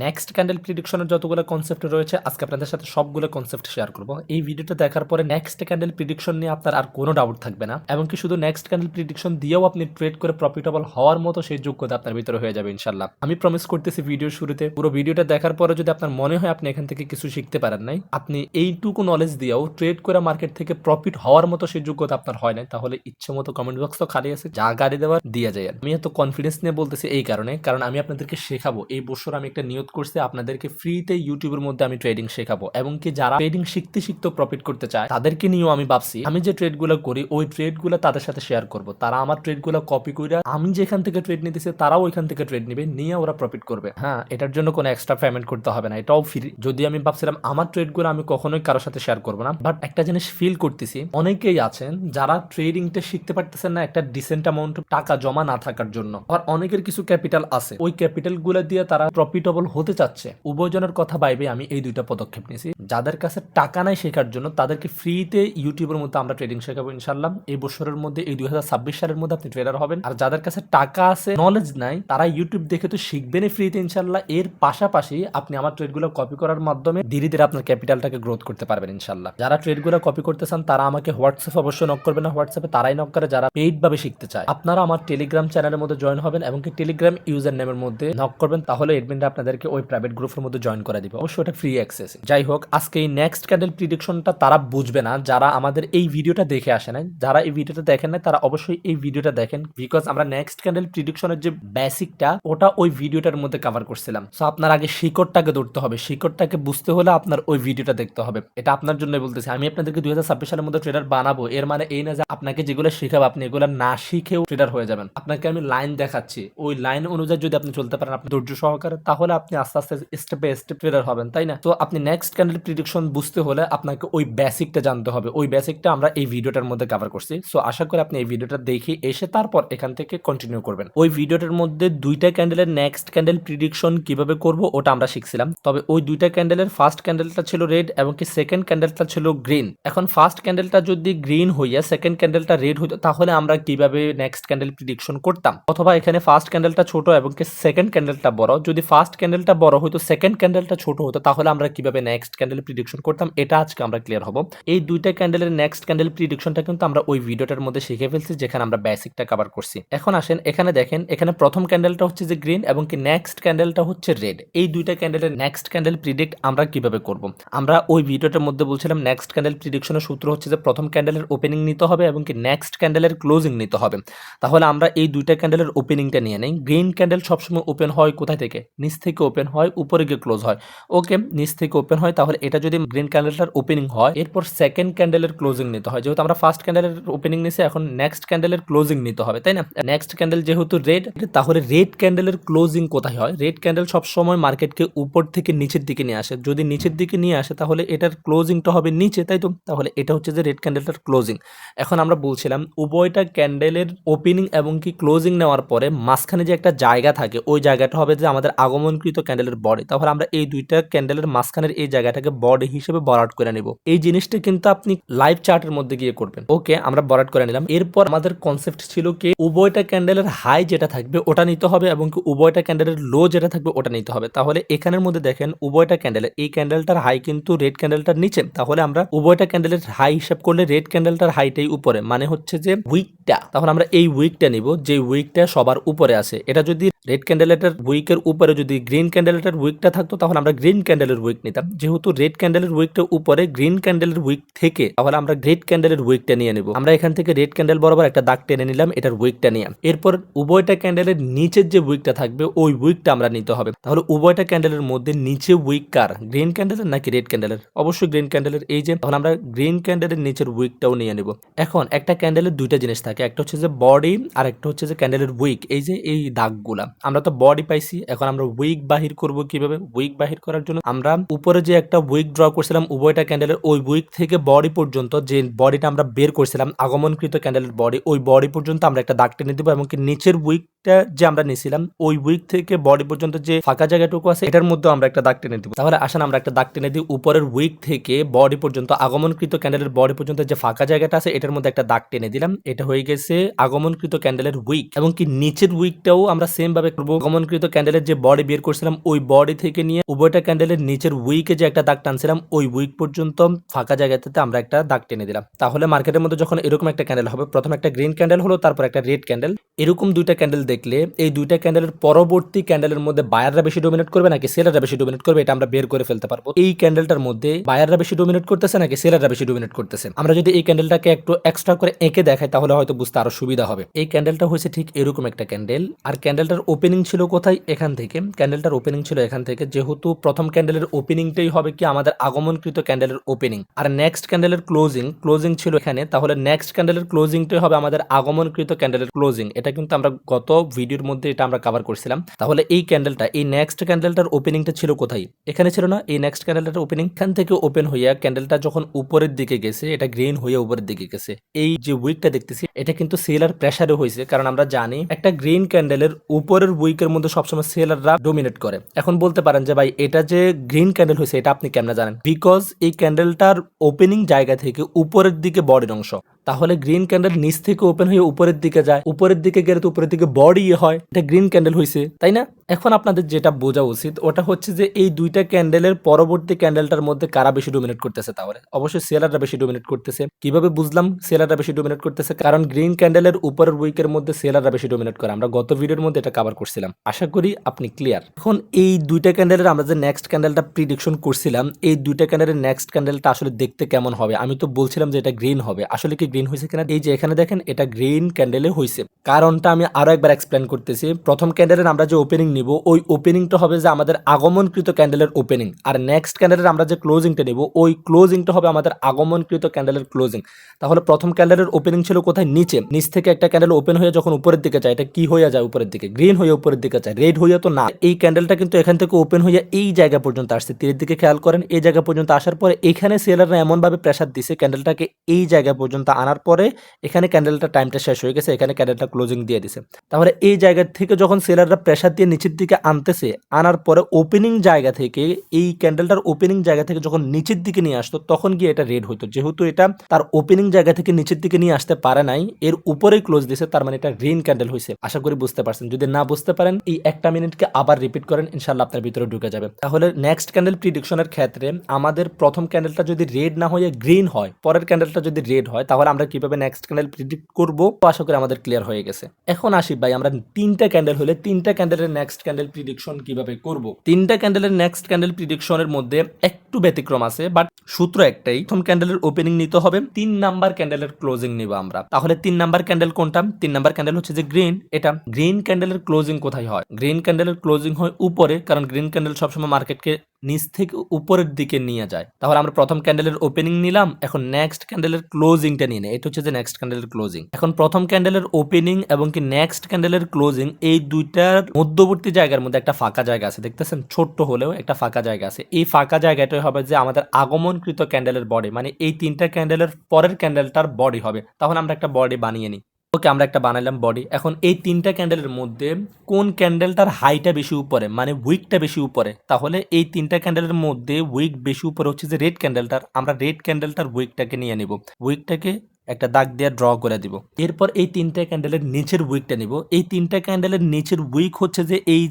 Next candle প্রিডিকশনের যতগুলো concept রয়েছে আজকে আপনাদের সাথে সবগুলো কনসেপ্ট শেয়ার করব। এই ভিডিওটা দেখার পরে নেক্সট ক্যান্ডেল প্রিডিকশন নিয়ে আপনার আর কোনো ডাউট থাকবে না, এমনকি শুধু নেক্সট ক্যান্ডেল প্রিডিকশন দিয়েও আপনি ট্রেড করে প্রফিটেবল হওয়ার মতো সেই যোগ্যতা আপনার ভিতরে হয়ে যাবে ইনশাল্লাহ। আমি প্রমিস করতেছি ভিডিওর শুরুতে পুরো ভিডিওটা দেখার পরে যদি আপনার মনে হয় আপনি এখান থেকে কিছু শিখতে পারেন নাই, আপনি এইটুকু নলেজ দিয়েও ট্রেড করে মার্কেট থেকে প্রফিট হওয়ার মতো সেই যোগ্যতা আপনার হয় নাই, তাহলে ইচ্ছে মতো কমেন্ট বক্স তো খালি আছে, যা গাড়ি দেওয়ার দিয়ে যায়। আমি এত কনফিডেন্স নিয়ে বলতেছি এই কারণে, কারণ আমি আপনাদেরকে শেখাবো। এই বছর আমি একটা নিয়ত করছি আপনাদেরকে ফ্রিতে ইউটিউবের মধ্যে আমি ট্রেডিং শেখাবো, এবং কি যারা ট্রেডিং শিখতে শিখতে প্রফিট করতে চায় তাদেরকে নিয়েও আমি ভাবছি আমি যে ট্রেডগুলো করি ওই ট্রেডগুলো তাদের সাথে শেয়ার করব। তারা আমার ট্রেডগুলো কপি করে আমি যেখান থেকে ট্রেড নিতেছি তারাও ওইখান থেকে ট্রেড নিবে, নিয়ে ওরা প্রফিট করবে। হ্যাঁ, এটার জন্য কোনো এক্সট্রা পেমেন্ট করতে হবে না, এটাও ফ্রি। যদি আমি ভাবছিলাম আমার ট্রেডগুলো আমি কখনোই কারোর সাথে শেয়ার করবো না, বাট একটা জিনিস ফিল করতেছি অনেকেই আছেন যারা ট্রেডিংটা শিখতে পারতেছেন না একটা ডিসেন্ট অ্যামাউন্ট টাকা জমা না থাকার জন্য। আর অনেকের কিছু ক্যাপিটাল আছে, ওই ক্যাপিটাল গুলো দিয়ে তারা প্রফিটেবল হতে চাচ্ছে। উভয়জনের কথা ভাইবে আমি এই দুইটা পদক্ষেপ নিয়েছি। যাদের কাছে টাকা নাই শেখার জন্য তাদেরকে ফ্রিতে ইউটিউবের মধ্যে আমরা ট্রেডিং শেখাবো ইনশাল্লাহ। এই বছরের মধ্যে এই 2026 সালের মধ্যে আপনি ট্রেডার হবেন। আর যাদের কাছে টাকা আছে নলেজ নাই তারা ইউটিউব দেখে তো শিখবেনই ফ্রিতে ইনশাল্লাহ। এর পাশাপাশি আপনি আমার ট্রেডগুলো কপি করার মাধ্যমে ধীরে ধীরে আপনার ক্যাপিটালটাকে গ্রোথ করতে পারবেন ইনশাল্লাহ। যারা ট্রেডগুলো কপি করতে চান তারা আমাকে হোয়াটসঅ্যাপে অবশ্যই নক করবেন না, হোয়াটসঅ্যাপে তারাই নক করে যারা পেইড ভাবে শিখতে চায়। আপনারা আমার টেলিগ্রাম চ্যানেলের মধ্যে জয়েন হবেন এবং কি টেলিগ্রাম ইউজার নেমের মধ্যে নক করবেন, তাহলে এডমিনরা আপনাদেরকে ওই প্রাইভেট গ্রুপের মধ্যে জয়েন করে দিবে। অবশ্যই এটা ফ্রি অ্যাক্সেস। যাই হোক, আজকে এই নেক্সট ক্যান্ডেল প্রিডিকশনটা তারা বুঝবে না যারা আমাদের এই ভিডিওটা দেখে আসে নাই। যারা এই ভিডিওটা দেখেন না তারা অবশ্যই এই ভিডিওটা দেখেন, বিকজ আমরা নেক্সট ক্যান্ডেল প্রিডিকশনের যে বেসিকটা ওটা ওই ভিডিওটার মধ্যে কভার করছিলাম। সো আপনার আগে শিকড়টাকে ধরতে হবে, শিকড়টাকে বুঝতে হলে আপনার ওই ভিডিওটা দেখতে হবে। এটা আপনার জন্য বলতেছি। আমি আপনাদেরকে 2026 সালের মধ্যে ট্রেডার বানাবো, এর মানে এই না যে আপনাকে যেগুলো শেখাবো আপনি এগুলো না শিখেও ট্রেডার হয়ে যাবেন। আপনাকে আমি লাইন দেখাচ্ছি, ওই লাইন অনুযায়ী যদি আপনি চলতে পারেন আপনি ধৈর্য সহকারে, তাহলে আপনি আস্তে আস্তে স্টেপ বাই স্টেপ ট্রেডার হবেন, তাই না? তো আপনি নেক্সট ক্যান্ডেল প্রিডিকশন বুঝতে হলে আপনাকে ওই বেসিকটা জানতে হবে। ওই বেসিকটা আমরা এই ভিডিওটার মধ্যে কভার করছি। সো আশা করি আপনি এই ভিডিওটা দেখে এসে তারপর এখান থেকে কন্টিনিউ করবেন। ওই ভিডিওটার মধ্যে দুইটা ক্যান্ডেলের নেক্সট ক্যান্ডেল প্রিডিকশন কিভাবে করব ওটা আমরা শিখছিলাম। তবে ওই দুইটা ক্যান্ডেলের ফার্স্ট ক্যান্ডেলটা ছিল রেড এবং কি সেকেন্ড ক্যান্ডেলটা ছিল গ্রিন। এখন ফার্স্ট ক্যান্ডেলটা যদি গ্রিন হইয়া সেকেন্ড ক্যান্ডেলটা রেড হইতো তাহলে আমরা কিভাবে নেক্সট ক্যান্ডেল প্রিডিকশন করতাম, অথবা এখানে ফার্স্ট ক্যান্ডেলটা ছোট এবং কি সেকেন্ড ক্যান্ডেলটা বড়। যদি ফার্স্ট ক্যান্ডেলটা বড় হইতো সেকেন্ড ক্যান্ডেলটা ছোট হতো তাহলে আমরা কিভাবে নেক্সট ক্যান্ডেল প্রিডিকশন করতাম, এটা আজকে আমরা ক্লিয়ার হব। এই দুইটা ক্যান্ডেলের নেক্সট ক্যান্ডেল প্রিডিকশনটা কিন্তু আমরা ওই ভিডিওটার মধ্যে শিখে ফেলছি যেখানে আমরা বেসিকটা কভার করছি। এখন আসেন এখানে দেখেন, এখানে প্রথম ক্যান্ডেলটা হচ্ছে যে গ্রিন এবং কি নেক্সট ক্যান্ডেলটা হচ্ছে রেড। এই দুইটা ক্যান্ডেলের নেক্সট ক্যান্ডেল প্রিডিক্ট আমরা কিভাবে করব, আমরা ওই ভিডিওটার মধ্যে বলছিলাম নেক্সট ক্যান্ডেল প্রিডিকশনের সূত্র হচ্ছে যে প্রথম ক্যান্ডেলের ওপেনিং নিতে হবে এবং কি নেক্সট ক্যান্ডেলের ক্লোজিং নিতে হবে। তাহলে আমরা এই দুইটা ক্যান্ডেলের ওপেনিংটা নিয়ে নেই। গ্রিন ক্যান্ডেল সবসময় ওপেন হয় কোথায় থেকে, নিচ থেকে ওপেন হয়, উপরে গিয়ে ক্লোজ হয়। ওকে, নিচ থেকে ওপেন হয়, তাহলে এটা যদি গ্রিন ক্যান্ডেলটার ওপেনিং হয় এরপর সেকেন্ড ক্যান্ডেলের ক্লোজিং নিতে হয়। যেহেতু আমরা ফার্স্ট ক্যান্ডেলের ওপেনিং নিছি এখন নেক্সট ক্যান্ডেলের ক্লোজিং নিতে হবে, তাই না? নেক্সট ক্যান্ডেল যেহেতু রেড, তাহলে রেড ক্যান্ডেলের ক্লোজিং কোথায় হয়? রেড ক্যান্ডেল সবসময় মার্কেটকে উপর থেকে নিচের দিকে নিয়ে আসে। যদি নিচের দিকে নিয়ে আসে তাহলে এটার ক্লোজিংটা হবে নিচে, তাই তো? তাহলে এটা হচ্ছে যে রেড ক্যান্ডেলটার ক্লোজিং। এখন আমরা বলছিলাম উভয়টা ক্যান্ডেলের ওপেনিং এবং কি ক্লোজিং নেওয়ার পরে মাঝখানে যে একটা জায়গা থাকে ওই জায়গাটা হবে যে আমাদের আগমনকৃত ক্যান্ডেলের বডি। তাহলে আমরা এই দুইটা ক্যান্ডেলের মাঝখানের এই জায়গাটাকে বডি হিসেবে বরাট করে নিব। এই জিনিসটা কিন্তু আপনি লাইভ চার্টের মধ্যে গিয়ে করবেন। ওকে, আমরা বরাট করে নিলাম। এরপর আমাদের কনসেপ্ট ছিল কি উভয়টা ক্যান্ডেলের হাই যেটা থাকবে ওটা নিতে হবে এবং কি উভয়টা ক্যান্ডেলের লো যেটা থাকবে ওটা নিতে হবে। তাহলে এখানের মধ্যে দেখেন উভয়টা ক্যান্ডেলের এই ক্যান্ডেলটার হাই কিন্তু রেড ক্যান্ডেলটার নিচে, তাহলে আমরা উভয়টা ক্যান্ডেলের হাই হিসাব করলে রেড ক্যান্ডেলটার হাইটাই উপরে, মানে হচ্ছে যে উইকটা। তাহলে আমরা এই উইকটা নিব যে উইকটা সবার উপরে আছে। এটা যদি রেড ক্যান্ডেলের উইকের উপরে যদি গ্রিন ক্যান্ডেলের উইকটা থাকতো তাহলে আমরা গ্রিন ক্যান্ডেলের উইক নিতাম। যেহেতু রেড ক্যান্ডেলের উইকটা উপরে গ্রিন ক্যান্ডেলের উইক থেকে, তাহলে আমরা রেড ক্যান্ডেলের উইকটা নিয়ে নেব। আমরা এখান থেকে রেড ক্যান্ডেল বরাবর একটা দাগ টেনে নিলাম এটার উইকটা নিয়ে। এরপর উভয়টা ক্যান্ডেলের নিচের যে উইকটা থাকবে ওই উইকটা আমরা নিতে হবে। তাহলে উভয়টা ক্যান্ডেলের মধ্যে নিচে উইক কার, গ্রিন ক্যান্ডেলের নাকি রেড ক্যান্ডেলের? অবশ্যই গ্রিন ক্যান্ডেলের। এই যে তখন আমরা গ্রিন ক্যান্ডেলের নিচের উইকটাও নিয়ে নেব। এখন একটা ক্যান্ডেলের দুইটা জিনিস থাকে, একটা হচ্ছে যে বডি আর একটা হচ্ছে যে ক্যান্ডেলের উইক। এই যে এই দাগগুলা আমরা তো বডি পাইছি, এখন আমরা উইক বাহির করব কিভাবে? উইক বাহির করার জন্য আমরা উপরে যে একটা উইক ড্র করছিলাম উভয়টা ক্যান্ডেলের ওই উইক থেকে বডি পর্যন্ত যে বডিটা আমরা বের করছিলাম আগমনকৃত ক্যান্ডেলের বডি, ওই বডি পর্যন্ত আমরা একটা দাগ টেনে দিব এবং কি নিচের উইকটা যে আমরা নিছিলাম ওই উইক থেকে বডি পর্যন্ত যে ফাঁকা জায়গাটুকু আছে এটার মধ্যে আমরা একটা দাগ টেনে দিব। তাহলে আসেন আমরা একটা দাগ টেনে দিই উপরের উইক থেকে বডি পর্যন্ত আগমনকৃত ক্যান্ডেলের বডি পর্যন্ত যে ফাঁকা জায়গাটা আছে এটার মধ্যে একটা দাগ টেনে দিলাম। এটা হয়ে গেছে আগমনকৃত ক্যান্ডেলের উইক এবং কি নিচের উইকটাও আমরা সেম ভাবে করবো, আগমনকৃত ক্যান্ডেলের যে বডি বের করছিলাম ওই বডি থেকে নিয়ে উভয়টা ক্যান্ডেলের নিচের উইকে যে একটা দাগ টানছিলাম ওই উইক পর্যন্ত ফাঁকা জায়গাটাতে আমরা একটা দাগ টেনে দিলাম। তাহলে মার্কেটের মধ্যে যখন এরকম একটা ক্যান্ডেল হবে, প্রথম একটা গ্রিন ক্যান্ডেল হলো, তারপর একটা রেড ক্যান্ডেল, এরকম দুইটা ক্যান্ডেল দেখলে এই দুইটা ক্যান্ডেলের পরবর্তী ক্যান্ডেলের মধ্যে বায়াররা বেশি ডোমিনেট করবে নাকি সেলাররা বেশি ডোমিনেট করবে, এটা আমরা বের করে ফেলতে পারবো। এই ক্যান্ডেলটার মধ্যে বায়াররা বেশি ডোমিনেট করতেছে নাকি সেলাররা বেশি ডোমিনেট করতেছে। আমরা যদি এই ক্যান্ডেলটাকে একটু এক্সট্রা করে এঁকে দেখাই তাহলে হয়তো বুঝতে আরো সুবিধা হবে। এই ক্যান্ডেলটা হয়েছে ঠিক এরকম একটা ক্যান্ডেল, আর ক্যান্ডেলটার ওপেনিং ছিল কোথায়, এখান থেকে। ক্যান্ডেলটার ওপেনিং ছিল এখান থেকে, যেহেতু প্রথম ক্যান্ডেলের ওপেনিংটাই হবে কি আমাদের আগমনকৃত ক্যান্ডেলের ওপেনিং, আর নেক্সট ক্যান্ডেলের ক্লোজিং ছিল এখানে, তাহলে নেক্সট ক্যান্ডেলের ক্লোজিংটাই হবে আমাদের আগমনকৃত ক্যান্ডেলের ক্লোজিং। এটা কিন্তু আমরা গত ভিডিওর মধ্যে এটা আমরা কভার করছিলাম। তাহলে এই ক্যান্ডেলটা, এই নেক্সট ক্যান্ডেলটার ওপেনিংটা ছিল কোথায়, এখানে ছিল না। এই নেক্সট ক্যান্ডেলটার ওপেনিং এখান থেকে ওপেন হইয়া ক্যান্ডেলটা যখন উপরের দিকে গেছে, এটা গ্রিন হয়ে উপরের দিকে গেছে। এই যে উইকটা দেখতেছি এটা কিন্তু সেলার প্রেসারে হয়েছে, কারণ আমরা জানি একটা গ্রিন ক্যান্ডেলের উপরের উইকের মধ্যে সবসময় সেলাররা ডোমিনেট করে। এখন বলতে পারেন যে ভাই এটা যে গ্রিন ক্যান্ডেল হয়েছে এটা আপনি কেমনে জানেন, বিকজ এই ক্যান্ডেলটার ওপেনিং জায়গা থেকে উপরের দিকে বডির অংশ, তাহলে গ্রিন ক্যান্ডেল নিচ থেকে ওপেন হয়ে উপরের দিকে যায়, উপরের দিকে গেলে তো উপরের দিকে বডি হয়, এটা গ্রিন ক্যান্ডেল হয়েছে, তাই না? এখন আপনাদের যেটা বোঝা উচিত ওটা হচ্ছে যে এই দুইটা ক্যান্ডেলের পরবর্তী ক্যান্ডেলটার মধ্যে কারা বেশি ডোমিনেট করতেছে। তাহলে অবশ্যই সেলাররা বেশি ডোমিনেট করতেছে। কিভাবে বুঝলাম সেলাররা বেশি ডোমিনেট করতেছে? কারণ গ্রিন ক্যান্ডেলের উপরের উইকের মধ্যে সেলাররা বেশি ডোমিনেট করে, আমরা গত ভিডিওর মধ্যে এটা কভার করছিলাম। আশা করি আপনি ক্লিয়ার। এখন এই দুইটা ক্যান্ডেলের আমরা যে নেক্সট ক্যান্ডেলটা প্রিডিকশন করছিলাম, এই দুইটা ক্যান্ডেলের নেক্সট ক্যান্ডেলটা আসলে দেখতে কেমন হবে? আমি তো বলছিলাম যে এটা গ্রিন হবে, আসলে কি গ্রিন হয়েছে কিনা? এই যে এখানে দেখেন এটা গ্রিন ক্যান্ডেলে হয়েছে। কারণটা আমি আরো একবার এক্সপ্লেন করতেছি। প্রথম ক্যান্ডেলের আমরা যে ওপেনিং নিব ওই ওপেনিংটা হবে যে আমাদের আগমনকৃত ক্যান্ডেলের ওপেনিং, আর নেক্সট ক্যান্ডেলের আমরা যে ক্লোজিংটা নিব ওই ক্লোজিংটা হবে আমাদের আগমনকৃত ক্যান্ডেলের ক্লোজিং। তাহলে প্রথম ক্যান্ডেলের ওপেনিং ছিল কোথায়, নিচে। নিচ থেকে একটা ক্যান্ডেল ওপেন হয়ে যখন উপরের দিকে যায় এটা কি হয়ে যায়, উপরের দিকে গ্রিন হয়ে উপরের দিকে যায়, রেড হয়ে তো না। এই ক্যান্ডেলটা কিন্তু এখান থেকে ওপেন হয়ে এই জায়গা পর্যন্ত আসছে, তীরের দিকে খেয়াল করেন। এই জায়গা পর্যন্ত আসার পরে এখানে সেলাররা এমন ভাবে প্রেসার দিছে ক্যান্ডেলটাকে এই জায়গা পর্যন্ত আনার পরে এখানে ক্যান্ডেলটা টাইমটা শেষ হয়ে গেছে, এখানে ক্যান্ডেলটা ক্লোজিং দিয়ে দিছে। তাহলে এই জায়গা থেকে যখন সেলাররা প্রেসার দিয়ে নিচের দিকে আনতেছে, আনার পরে ওপেনিং জায়গা থেকে এই ক্যান্ডেলটার ওপেনিং জায়গা থেকে যখন নিচের দিকে নিয়ে আসতো তখন গিয়ে এটা রেড হইতো। যেহেতু এটা তার ওপেনিং জায়গা থেকে নিচের দিকে নিয়ে আসতে পারে নাই, এর উপরেই ক্লোজ দিছে, তার মানে এটা গ্রিন ক্যান্ডেল হয়েছে। আশা করি বুঝতে পারছেন। যদি না বুঝতে পারেন এই একটা মিনিটকে আবার রিপিট করেন, ইনশাআল্লাহ আপনার ভিতরে ঢুকে যাবে। তাহলে নেক্সট ক্যান্ডেল প্রিডিকশনের ক্ষেত্রে আমাদের প্রথম ক্যান্ডেলটা যদি রেড না হয়ে গ্রিন হয়, পরের ক্যান্ডেলটা যদি রেড হয়, তাহলে আমরা কিভাবে নেক্সট ক্যান্ডেল প্রিডিক্ট করবো আশা করি আমাদের ক্লিয়ার হয়ে গেছে। এখন আসি ভাই আমরা তিনটা ক্যান্ডেল হলে তিনটা ক্যান্ডেলের নেক্সট ক্যান্ডেল প্রিডিকশন কিভাবে করব। তিনটা ক্যান্ডেলের নেক্সট ক্যান্ডেল প্রিডিকশনের মধ্যে একটু ব্যতিক্রম আছে, বাট সূত্র একটাই। প্রথম ক্যান্ডেলের ওপেনিং নিতে হবে, 3 নাম্বার ক্যান্ডেলের ক্লোজিং নিব আমরা। তাহলে 3 নাম্বার ক্যান্ডেল কোনটা? 3 নাম্বার ক্যান্ডেল হচ্ছে যে গ্রিন। এটা গ্রিন ক্যান্ডেলের ক্লোজিং কোথায় হয়? গ্রিন ক্যান্ডেলের ক্লোজিং হয় উপরে, কারণ গ্রিন ক্যান্ডেল সবসময় মার্কেটকে নিচ থেকে উপরের দিকে নিয়ে যায়। তাহলে আমরা প্রথম ক্যান্ডেলের ওপেনিং নিলাম, এখন নেক্সট ক্যান্ডেলের ক্লোজিংটা নিয়ে নেই। এটা হচ্ছে যে নেক্সট ক্যান্ডেলের ক্লোজিং। এখন প্রথম ক্যান্ডেলের ওপেনিং এবং কি নেক্সট ক্যান্ডেলের ক্লোজিং এই দুইটার মধ্যবর্তী জায়গার মধ্যে একটা ফাঁকা জায়গা আছে, দেখতেছেন? ছোট্ট হলেও একটা ফাঁকা জায়গা আছে। এই ফাঁকা জায়গাটাই হবে যে আমাদের আগমনকৃত ক্যান্ডেলের বডি, মানে এই তিনটা ক্যান্ডেলের পরের ক্যান্ডেলটার বডি হবে। তখন আমরা একটা বডি বানিয়ে নিই। ওকে, আমরা একটা বানাইলাম বডি। এখন এই তিনটা ক্যান্ডেলের মধ্যে কোন ক্যান্ডেলটার হাইটা বেশি উপরে, মানে উইকটা বেশি উপরে? তাহলে এই তিনটা ক্যান্ডেলের মধ্যে উইক বেশি উপরে হচ্ছে যে রেড ক্যান্ডেলটার। আমরা রেড ক্যান্ডেলটার উইকটাকে নিয়ে নিব, উইকটাকে একটা দাগ দিয়ে ড্র করে দিব। এরপর এই তিনটা ক্যান্ডেলের নিচের উইকটা নিব। এই তিনটা ক্যান্ডেলের নিচের উইক হচ্ছে যে এই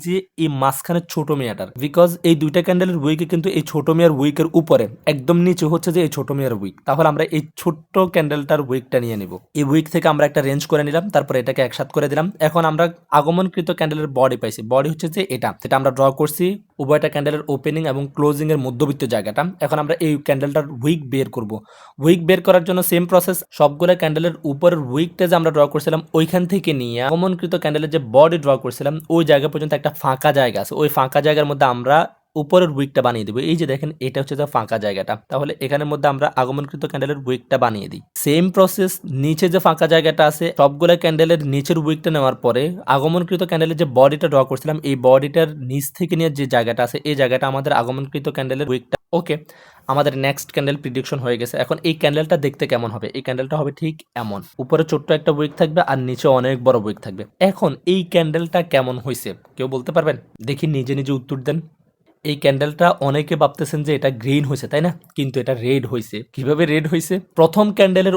মাঝখানের ছোট মেয়াটার, বিকজ এই দুইটা ক্যান্ডেলের উইকে কিন্তু এই ছোট মেয়ার উইকের উপরে একদম নিচে হচ্ছে যে এই ছোট মেয়ার উইক। তাহলে আমরা এই ছোট্ট ক্যান্ডেলটার উইকটা নিয়ে নিব। এই উইক থেকে আমরা একটা রেঞ্জ করে নিলাম, তারপর এটাকে একসাথে করে দিলাম। এখন আমরা আগমনকৃত ক্যান্ডেলের বডি পাইছি। বডি হচ্ছে যে এটা, যেটা আমরা ড্র করছি উভয়টা ক্যান্ডেলের ওপেনিং এবং ক্লোজিং এর মধ্যবর্তী জায়গাটা। এখন আমরা এই ক্যান্ডেলটার উইক বের করব। উইক বের করার জন্য সেম প্রসেস, সবগুলো ক্যান্ডেলের উপরের উইকটা যে আমরা ড্র করছিলাম ওইখান থেকে নিয়ে আগমনকৃত ক্যান্ডেলের যে বডি ড্র করছিলাম ওই জায়গা পর্যন্ত একটা ফাঁকা জায়গা আছে, ওই ফাঁকা জায়গার মধ্যে আমরা উপরের উইকটা বানিয়ে দেবো। এই যে দেখেন এটা হচ্ছে যে ফাঁকা জায়গাটা, তাহলে এখানের মধ্যে আমরা আগমনকৃত ক্যান্ডেলের উইকটা বানিয়ে দিই। সেম প্রসেস, নিচে যে ফাঁকা জায়গাটা আছে সবগুলো ক্যান্ডেলের নিচের উইকটা নেওয়ার পরে আগমনকৃত ক্যান্ডেলের যে বডিটা ড্র করছিলাম এই বডিটার নিচ থেকে নিয়ে যে জায়গাটা আছে এই জায়গাটা আমাদের আগমনকৃত ক্যান্ডেলের উইকটা। ওকে, আমাদের নেক্সট ক্যান্ডেল প্রিডিকশন হয়ে গেছে। এখন এই ক্যান্ডেলটা দেখতে কেমন হবে? এই ক্যান্ডেলটা হবে ঠিক এমন, উপরে ছোট্ট একটা উইক থাকবে আর নিচে অনেক বড় উইক থাকবে। এখন এই ক্যান্ডেলটা কেমন হয়েছে কেউ বলতে পারবেন? দেখি নিজে নিজে উত্তর দেন। এই ক্যান্ডেলটা অনেকে ভাবতেছেন যে এটা গ্রিন হয়েছে, তাই না? কিন্তু এটা রেড হয়েছে। কিভাবে রেড হয়েছে? প্রথম ক্যান্ডেলের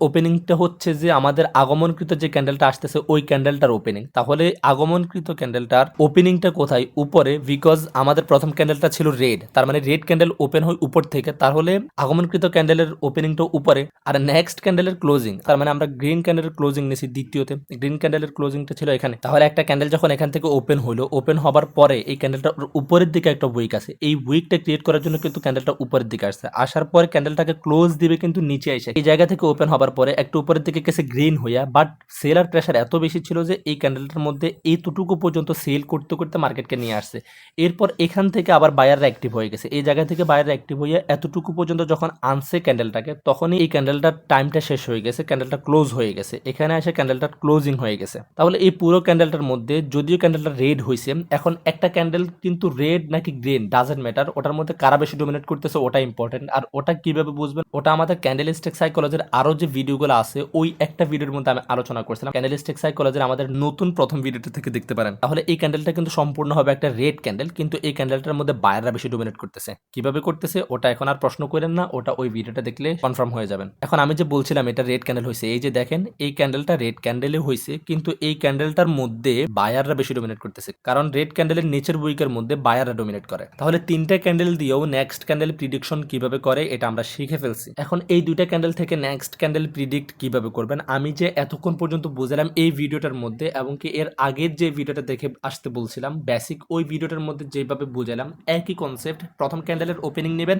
ওপেনিংটা হচ্ছে যে আমাদের আগমনকৃত যে ক্যান্ডেলটা আসতেছে ওই ক্যান্ডেলটার ওপেনিং। তাহলে আগমনকৃত ক্যান্ডেলটার ওপেনিংটা কোথায়? উপরে, বিকজ আমাদের প্রথম ক্যান্ডেলটা ছিল রেড, তার মানে রেড ক্যান্ডেল ওপেন হয় উপর থেকে, তাহলে আগমনকৃত ক্যান্ডেলের ওপেনিংটা উপরে, আর নেক্সট ক্যান্ডেলের ক্লোজিং, তার মানে আমরা গ্রিন ক্যান্ডেলের ক্লোজিং নিয়েছি দ্বিতীয়তে, গ্রিন ক্যান্ডেলের ক্লোজিংটা ছিল এখানে। তাহলে একটা ক্যান্ডেল যখন এখান থেকে ওপেন হলো, ওপেন হবার পরে এই ক্যান্ডেলটা উপরের দিকে একটা উইক আছে, এই উইকটা ক্রিয়েট করার জন্য কিন্তু ক্যান্ডেলটা উপরের দিকে আসছে, আসার পরে ক্যান্ডেলটাকে ক্লোজ দিবে কিন্তু নিচে এসে, এই জায়গা থেকে ওপেন হবার পরে একটু উপরের দিকে গেছে গ্রিন হইয়া, বাট সেলার প্রেশার এত বেশি ছিল যে এই ক্যান্ডেলটার মধ্যে এইটুকু পর্যন্ত সেল করতে করতে মার্কেটকে নিয়ে আসছে। এরপর এখান থেকে আবার বায়াররা অ্যাক্টিভ হয়ে গেছে, এই জায়গা থেকে বায়াররা অ্যাক্টিভ হয়ে এতটুকু পর্যন্ত যখন আনছে ক্যান্ডেলটাকে, তখনই এই ক্যান্ডেলটার টাইমটা শেষ হয়ে গেছে, ক্যান্ডেলটা ক্লোজ হয়ে গেছে, এখানে এসে ক্যান্ডেলটার ক্লোজিং হয়ে গেছে। তাহলে এই পুরো ক্যান্ডেলটার মধ্যে যদিও ক্যান্ডেলটা রেড হয়েছে, এখন একটা ক্যান্ডেল কিন্তু রেড নাকি গ্রিন ডাজেন্ট ম্যাটার, ওটার মধ্যে কারা বেশি ডোমিনেট করতেছে ওটা ইম্পর্টেন্ট। আর ওটা কিভাবে বুঝবেন, ওটা আমাদের ক্যান্ডেলিস্টিক সাইকোলজির আরো যে ভিডিওগুলো আছে ওই একটা ভিডিওর মধ্যে আমি আলোচনা করছিলাম। ক্যান্ডেলিস্টিক সাইকোলজির আমাদের নতুন প্রথম ভিডিওটা থেকে দেখতে পারেন। তাহলে এই ক্যান্ডেলটা কিন্তু সম্পূর্ণ হবে একটা রেড ক্যান্ডেল, কিন্তু এই ক্যান্ডেলটার মধ্যে বায়াররা বেশি ডোমিনেট করতেছে। কিভাবে করতেছে ওটা এখন আর প্রশ্ন করেন না, ওটা ওই ভিডিওটা দেখলে কনফার্ম হয়ে যাবেন। এখন আমি যে বলছিলাম এটা রেড ক্যান্ডেল হয়েছে, এই যে দেখেন এই ক্যান্ডেলটা রেড ক্যান্ডেলে হয়েছে, কিন্তু এই ক্যান্ডেলটার মধ্যে বায়াররা বেশি ডোমিনেট করতেছে, কারণ রেড ক্যান্ডেলের নিচের উইকের মধ্যে বায়াররা ডোমিনেট করে। তাহলে তিনটা ক্যান্ডেল দিয়েও নেক্সট ক্যান্ডেল প্রিডিকশন কিভাবে করে এটা আমরা শিখে ফেলছি। এখন এই দুইটা ক্যান্ডেল থেকে নেক্সট ক্যান্ডেল প্রিডিক্ট কিভাবে করবেন আমি যে এতক্ষণ পর্যন্ত বুঝলাম এই ভিডিওটার মধ্যে, এবং কি এর আগের যে ভিডিওটা দেখে আসতে বলছিলাম বেসিক, ওই ভিডিওটার মধ্যে যেভাবে বুঝালাম একই কনসেপ্ট। প্রথম ক্যান্ডেলের ওপেনিং নেবেন,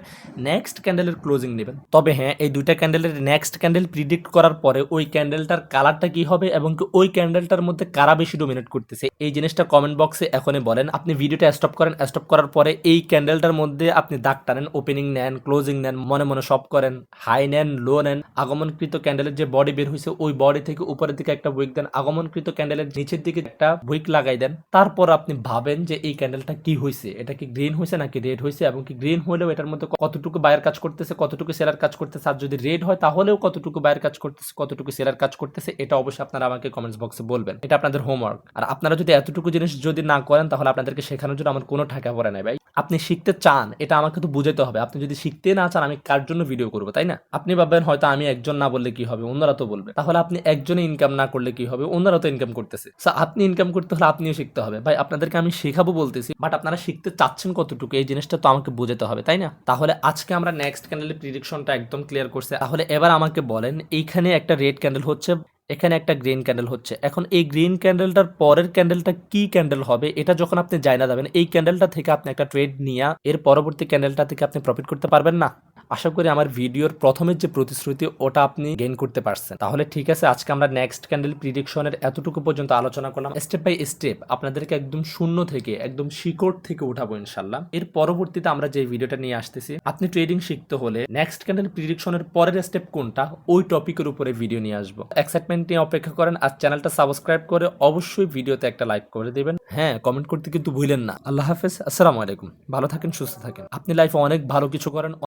নেক্সট ক্যান্ডেলের ক্লোজিং নেবেন। তবে হ্যাঁ, এই দুইটা ক্যান্ডেলের নেক্সট ক্যান্ডেল প্রিডিক্ট করার পরে ওই ক্যান্ডেলটার কালারটা কি হবে এবং কি ওই ক্যান্ডেলটার মধ্যে কারা বেশি ডোমিনেট করতেছে এই জিনিসটা কমেন্ট বক্সে এখনই বলেন। আপনি ভিডিওটা স্টপ করেন, স্টপ করার পরে এই ক্যান্ডেলটার মধ্যে আপনি দাগ টানেন, ওপেনিং নেন, ক্লোজিং নেন, মনে মনে সব করেন, হাই নেন, লো নেন, আগমনকৃত ক্যান্ডেলের যে বডি বের হয়েছে ওই বডি থেকে উপরের দিকে একটা উইক দেন, আগমনকৃত ক্যান্ডেলের নিচের দিকে একটা উইক লাগাই দেন। তারপর আপনি ভাবেন যে এই ক্যান্ডেলটা কি হয়েছে, এটা কি গ্রিন হয়েছে নাকি রেড হয়েছে, এবং কি গ্রিন হলেও এটার মধ্যে কতটুকু বায়ার কাজ করতেছে, কতটুকু সেলার কাজ করতেছে, আর যদি রেড হয় তাহলেও কতটুকু বায়ার কাজ করতেছে, কতটুকু সেলার কাজ করতেছে, এটা অবশ্যই আপনারা আমাকে কমেন্টস বক্সে বলবেন। এটা আপনাদের হোমওয়ার্ক। আর আপনারা যদি এতটুকু জিনিস যদি না করেন তাহলে আপনাদেরকে শেখানোর জন্য আমার কোনো টাকা পড়ে নাই ভাই। আপনি শিখতে চান এটা আমাকে তো বুঝাইতে হবে। আপনি যদি শিখতে না চান আমি কার জন্য ভিডিও করবো, তাই না? আপনি ভাববেন হয়তো আমি একজন না বললে কি হবে, অন্যরা তো বলবে। তাহলে আপনি একজনে ইনকাম না করলে কি হবে, অন্যরা তো ইনকাম করতেছে। আপনি ইনকাম করতে হলে আপনিও শিখতে হবে ভাই। আপনাদেরকে আমি শেখাবো বলতেছি, বাট আপনারা শিখতে চাচ্ছেন কতটুকু এই জিনিসটা তো আমাকে বোঝাতে হবে, তাই না? তাহলে আজকে আমরা নেক্সট ক্যান্ডেলের প্রিডিকশনটা একদম ক্লিয়ার করছে। তাহলে এবার আমাকে বলেন, এইখানে একটা রেড ক্যান্ডেল হচ্ছে, এখানে একটা গ্রিন ক্যান্ডেল হচ্ছে, এখন এই গ্রিন ক্যান্ডেলটার পরের ক্যান্ডেলটা কি ক্যান্ডেল হবে এটা যখন আপনি জানা যাবেন, এই ক্যান্ডেলটা থেকে আপনি একটা ট্রেড নিয়ে এর পরবর্তী ক্যান্ডেলটা থেকে আপনি প্রফিট করতে পারবেন না? আশা করি আমার ভিডিওর প্রথমের যে প্রতিশ্রুতি ওটা আপনি গেইন করতে পারছেন। তাহলে ঠিক আছে, আজকে আমরা নেক্সট ক্যান্ডেল প্রিডিকশনের এতটুকু পর্যন্ত আলোচনা করলাম। স্টেপ বাই স্টেপ আপনাদেরকে একদম শূন্য থেকে একদম শিকড় থেকে উঠাবো ইনশাল্লাহ। এর পরবর্তীতে আমরা যে ভিডিওটা নিয়ে আসতেছি, আপনি ট্রেডিং শিখতে হলে নেক্সট ক্যান্ডেল প্রিডিকশনের পরের স্টেপ কোনটা ওই টপিকের উপরে ভিডিও নিয়ে আসবো। এক্সাইটমেন্ট নিয়ে অপেক্ষা করেন, আর চ্যানেলটা সাবস্ক্রাইব করে অবশ্যই ভিডিওতে একটা লাইক করে দেবেন। হ্যাঁ, কমেন্ট করতে কিন্তু ভুলেন না। আল্লাহ হাফেজ, আসসালামু আলাইকুম। ভালো থাকেন, সুস্থ থাকেন, আপনি লাইফে অনেক ভালো কিছু করেন।